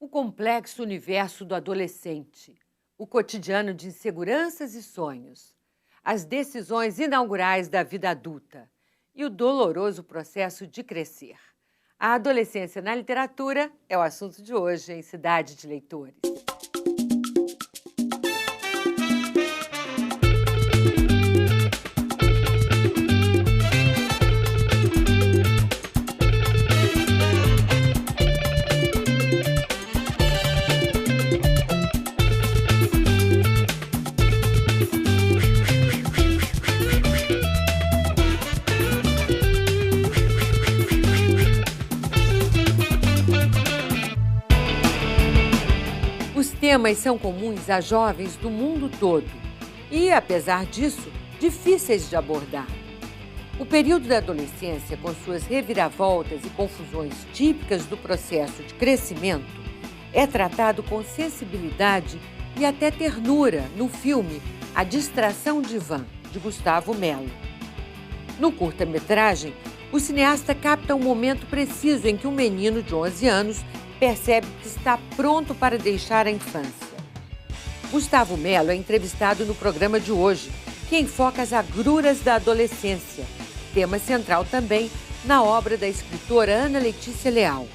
O complexo universo do adolescente, o cotidiano de inseguranças e sonhos, as decisões inaugurais da vida adulta e o doloroso processo de crescer. A adolescência na literatura é o assunto de hoje em Cidade de Leitores. Os temas são comuns a jovens do mundo todo e, apesar disso, difíceis de abordar. O período da adolescência, com suas reviravoltas e confusões típicas do processo de crescimento, é tratado com sensibilidade e até ternura no filme A Distração de Van, de Gustavo Mello. No curta-metragem, o cineasta capta um momento preciso em que um menino de 11 anos percebe que está pronto para deixar a infância. Gustavo Mello é entrevistado no programa de hoje, que enfoca as agruras da adolescência, tema central também na obra da escritora Ana Letícia Leal.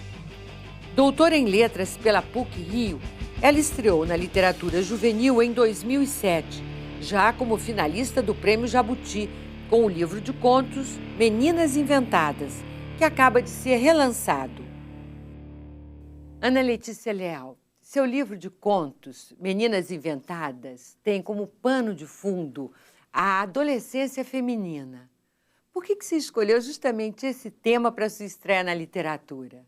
Doutora em Letras pela PUC-Rio, ela estreou na literatura juvenil em 2007, já como finalista do Prêmio Jabuti, com o livro de contos Meninas Inventadas, que acaba de ser relançado. Ana Letícia Leal, seu livro de contos, Meninas Inventadas, tem como pano de fundo a adolescência feminina. Por que você escolheu justamente esse tema para sua estreia na literatura?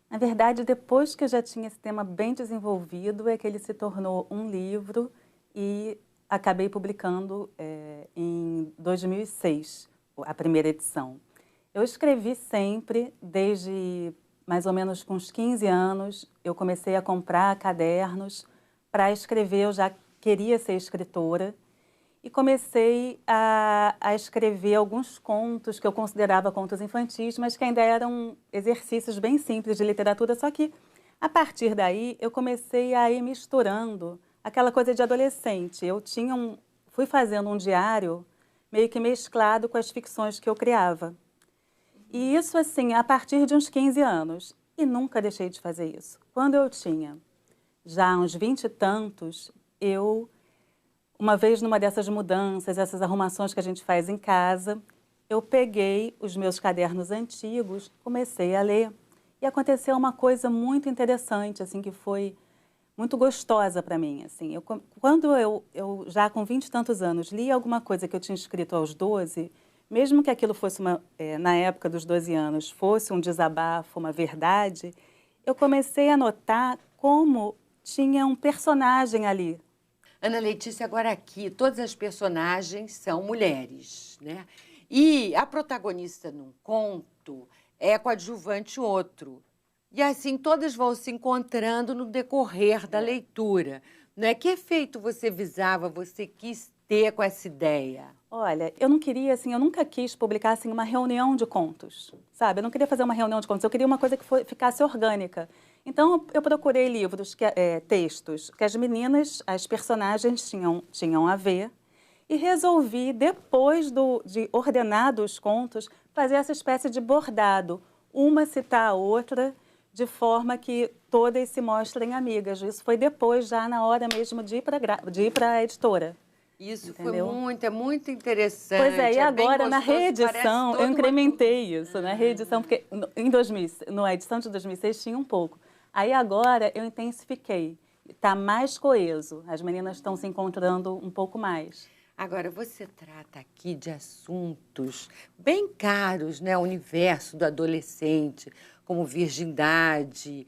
Na verdade, depois que eu já tinha esse tema bem desenvolvido, é que ele se tornou um livro e acabei publicando em 2006, a primeira edição. Eu escrevi sempre, desde mais ou menos com uns 15 anos, eu comecei a comprar cadernos para escrever, eu já queria ser escritora, e comecei a escrever alguns contos que eu considerava contos infantis, mas que ainda eram exercícios bem simples de literatura, só que a partir daí eu comecei a ir misturando aquela coisa de adolescente. Fui fazendo um diário meio que mesclado com as ficções que eu criava. E isso, assim, a partir de uns 15 anos. E nunca deixei de fazer isso. Quando eu tinha já uns 20 e tantos, uma vez numa dessas mudanças, essas arrumações que a gente faz em casa, eu peguei os meus cadernos antigos, comecei a ler. E aconteceu uma coisa muito interessante, assim, que foi muito gostosa para mim. Assim. Quando eu, já com 20 e tantos anos, li alguma coisa que eu tinha escrito aos 12, mesmo que aquilo fosse, na época dos 12 anos, fosse um desabafo, uma verdade, eu comecei a notar como tinha um personagem ali. Ana Letícia, agora aqui, todas as personagens são mulheres, né? E a protagonista num conto é coadjuvante outro. E assim, todas vão se encontrando no decorrer da leitura. Não é? Que efeito você visava, você quis ter com essa ideia? Olha, eu não queria, assim, eu nunca quis publicar, assim, uma reunião de contos, sabe? Eu não queria fazer uma reunião de contos, eu queria uma coisa que ficasse orgânica. Então, eu procurei livros, textos, que as meninas, as personagens tinham a ver, e resolvi, depois de ordenar os contos, fazer essa espécie de bordado, uma citar a outra, de forma que todas se mostrem amigas. Isso foi depois, já na hora mesmo de ir para a editora. Isso Entendeu? é muito interessante. Pois é, e agora na gostoso, reedição eu incrementei isso, na reedição, porque na edição de 2006 tinha um pouco. Aí agora eu intensifiquei, está mais coeso, as meninas estão se encontrando um pouco mais. Agora, você trata aqui de assuntos bem caros, né? O universo do adolescente, como virgindade,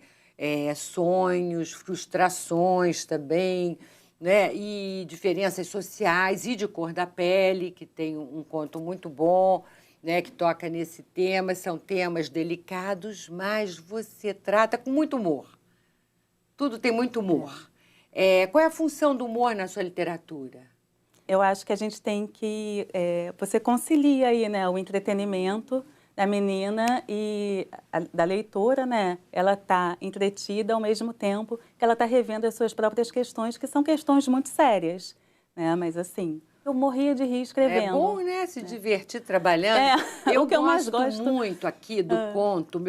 sonhos, frustrações também, né? E diferenças sociais e de cor da pele, que tem um conto muito bom, né? Que toca nesse tema. São temas delicados, mas você trata com muito humor. Tudo tem muito humor. Qual é a função do humor na sua literatura? Eu acho que a gente tem que... você concilia aí, né, o entretenimento da menina e da leitora, né? Ela está entretida ao mesmo tempo que ela está revendo as suas próprias questões, que são questões muito sérias, né? Mas assim, eu morria de rir escrevendo. É bom, né? Se divertir trabalhando. O que eu mais gosto muito aqui do conto.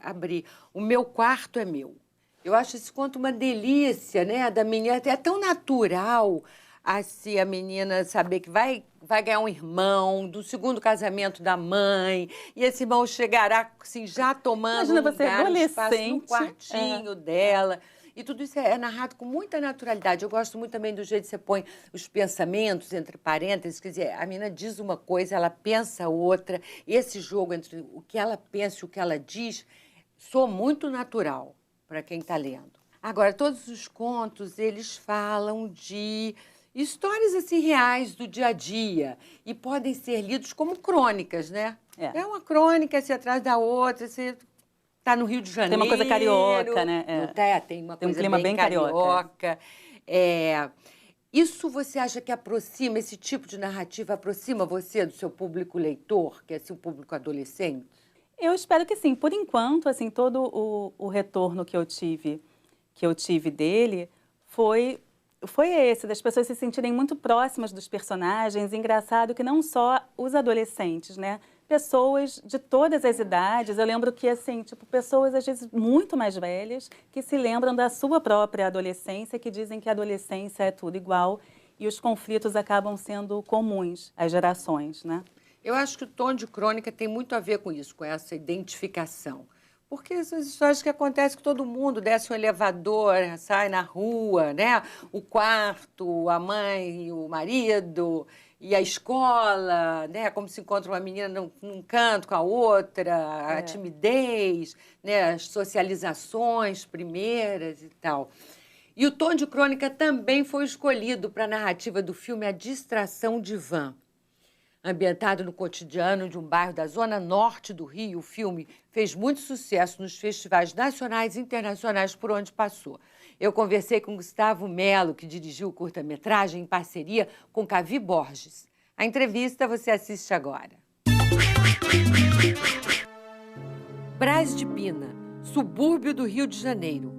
Abri. O Meu Quarto é Meu. Eu acho esse conto uma delícia, né? Da menina. É tão natural assim, a menina saber que vai ganhar um irmão, do segundo casamento da mãe, e esse irmão chegará assim, já tomando Imagina um você lugar, um espaço no adolescente, quartinho dela. E tudo isso é narrado com muita naturalidade. Eu gosto muito também do jeito que você põe os pensamentos entre parênteses. Quer dizer, a menina diz uma coisa, ela pensa outra. Esse jogo entre o que ela pensa e o que ela diz soa muito natural para quem está lendo. Agora, todos os contos, eles falam de histórias assim reais do dia a dia e podem ser lidos como crônicas, né? É uma crônica, assim, atrás da outra, você tá no Rio de Janeiro. Tem uma coisa carioca, né? Tem uma Tem um coisa clima bem carioca. Isso você acha que aproxima, esse tipo de narrativa aproxima você do seu público leitor, que é assim, o público adolescente? Eu espero que sim. Por enquanto, assim, todo o retorno que eu tive dele foi esse, das pessoas se sentirem muito próximas dos personagens. Engraçado que não só os adolescentes, né? Pessoas de todas as idades. Eu lembro que, assim, tipo, pessoas, às vezes, muito mais velhas, que se lembram da sua própria adolescência, que dizem que a adolescência é tudo igual e os conflitos acabam sendo comuns às gerações, né? Eu acho que o tom de crônica tem muito a ver com isso, com essa identificação. Porque essas histórias que acontecem com todo mundo, desce um elevador, sai na rua, né? O quarto, a mãe, o marido e a escola, né? Como se encontra uma menina num canto com a outra, a timidez, né? As socializações primeiras e tal. E o tom de crônica também foi escolhido para a narrativa do filme A Distração de Van. Ambientado no cotidiano de um bairro da zona norte do Rio, o filme fez muito sucesso nos festivais nacionais e internacionais por onde passou. Eu conversei com Gustavo Melo, que dirigiu o curta-metragem em parceria com Cavi Borges. A entrevista você assiste agora. Brás de Pina, subúrbio do Rio de Janeiro.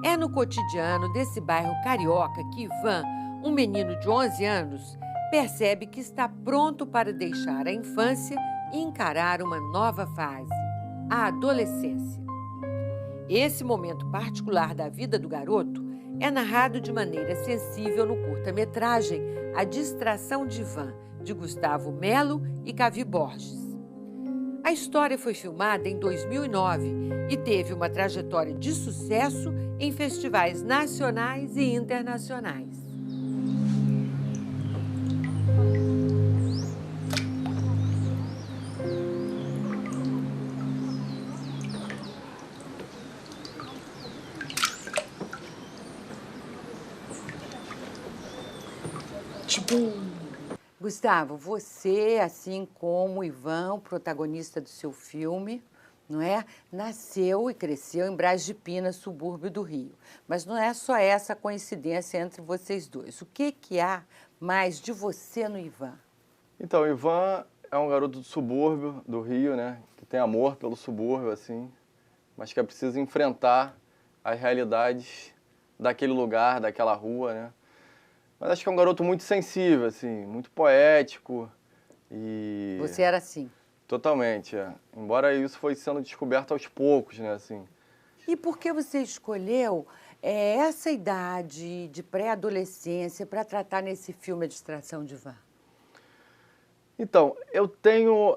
É no cotidiano desse bairro carioca que Ivan, um menino de 11 anos, percebe que está pronto para deixar a infância e encarar uma nova fase, a adolescência. Esse momento particular da vida do garoto é narrado de maneira sensível no curta-metragem A Distração de Van, de Gustavo Melo e Cavi Borges. A história foi filmada em 2009 e teve uma trajetória de sucesso em festivais nacionais e internacionais. Gustavo, você, assim como o Ivan, o protagonista do seu filme, não é? Nasceu e cresceu em Brás de Pina, subúrbio do Rio. Mas não é só essa coincidência entre vocês dois. O que há mais de você no Ivan? Então, o Ivan é um garoto do subúrbio do Rio, né? Que tem amor pelo subúrbio, assim, mas que é preciso enfrentar as realidades daquele lugar, daquela rua, né? Mas acho que é um garoto muito sensível, assim, muito poético e... Você era assim? Totalmente, é. Embora isso foi sendo descoberto aos poucos, né, assim. E por que você escolheu essa idade de pré-adolescência para tratar nesse filme A Distração de Van? Então, eu tenho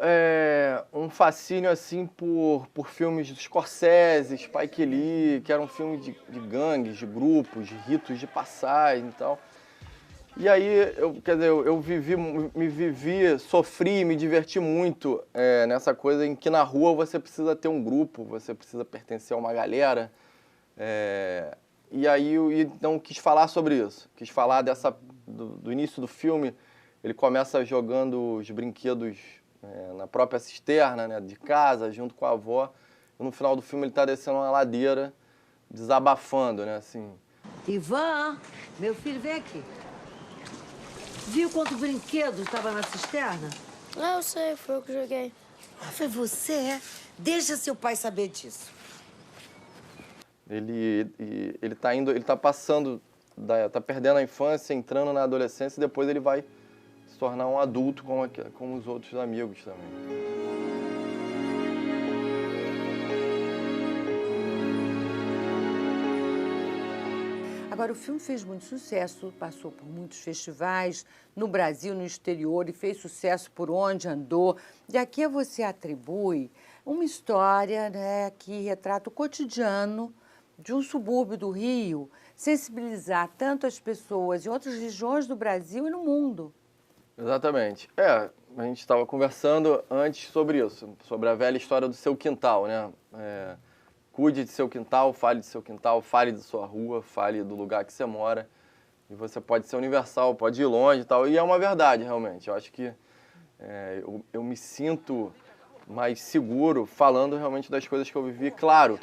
um fascínio, assim, por filmes do Scorsese, Spike Lee, que eram filmes de gangues, de grupos, de ritos de passagem e tal. E aí, eu sofri, me diverti muito nessa coisa em que na rua você precisa ter um grupo, você precisa pertencer a uma galera. E aí, então, quis falar sobre isso. Quis falar do início do filme. Ele começa jogando os brinquedos na própria cisterna, né, de casa, junto com a avó. E no final do filme ele está descendo uma ladeira, desabafando, né, assim. Ivan, meu filho, vem aqui. Viu quantos brinquedos estava na cisterna? Eu sei, foi eu que joguei. Foi você, é? Deixa seu pai saber disso. Ele tá passando, tá perdendo a infância, entrando na adolescência e depois ele vai se tornar um adulto como os outros amigos também. Agora, o filme fez muito sucesso, passou por muitos festivais, no Brasil, no exterior, e fez sucesso por onde andou. E aqui você atribui uma história, né, que retrata o cotidiano de um subúrbio do Rio, sensibilizar tanto as pessoas em outras regiões do Brasil e no mundo. Exatamente. A gente estava conversando antes sobre isso, sobre a velha história do seu quintal, né? Cuide de seu quintal, fale de sua rua, fale do lugar que você mora. E você pode ser universal, pode ir longe e tal. E é uma verdade, realmente. Eu acho que eu me sinto mais seguro falando realmente das coisas que eu vivi. Claro,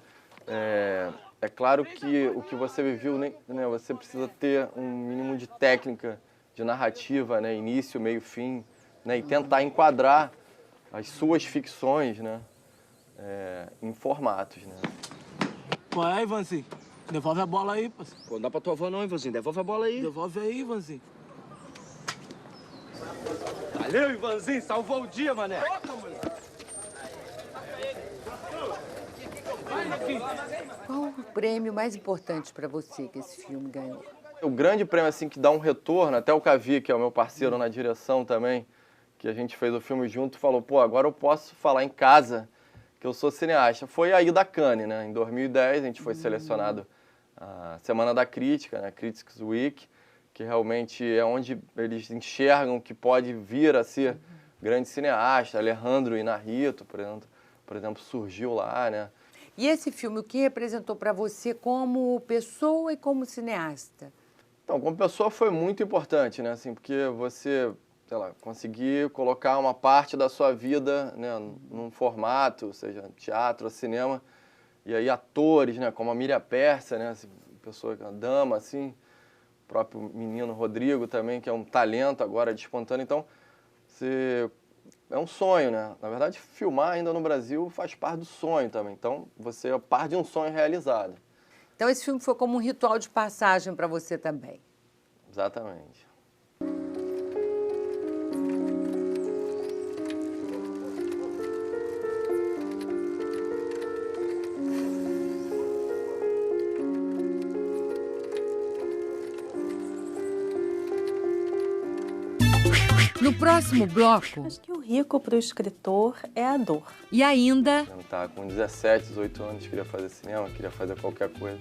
é claro que o que você viveu, né, você precisa ter um mínimo de técnica, de narrativa, né, início, meio, fim, né, e tentar enquadrar as suas ficções, né, em formatos, né. Qual é, Ivanzinho? Devolve a bola aí, parceiro. Pô, não dá pra tua avó não, Ivanzinho. Devolve a bola aí. Devolve aí, Ivanzinho. Valeu, Ivanzinho. Salvou o dia, mané. Qual o prêmio mais importante para você que esse filme ganhou? O grande prêmio assim que dá um retorno, até o Cavi, que é o meu parceiro na direção também, que a gente fez o filme junto, falou, pô, agora eu posso falar em casa que eu sou cineasta. Foi aí da Cannes, né? Em 2010 a gente foi selecionado a Semana da Crítica, né? Critics Week, que realmente é onde eles enxergam que pode vir a ser grande cineasta. Alejandro Inarritu, por exemplo, surgiu lá, né? E esse filme, o que representou para você como pessoa e como cineasta? Então, como pessoa foi muito importante, né? Assim, porque você, sei lá, conseguir colocar uma parte da sua vida, né, num formato, seja teatro ou cinema, e aí atores, né, como a Miriam Pérsia, né, assim, pessoa, uma dama, assim, o próprio menino Rodrigo também, que é um talento agora despontando. Então, é um sonho, né? Na verdade, filmar ainda no Brasil faz parte do sonho também. Então, você é parte de um sonho realizado. Então, esse filme foi como um ritual de passagem para você também. Exatamente. No próximo bloco... Acho que o rico para o escritor é a dor. E ainda... Eu estava com 17, 18 anos, queria fazer cinema, queria fazer qualquer coisa.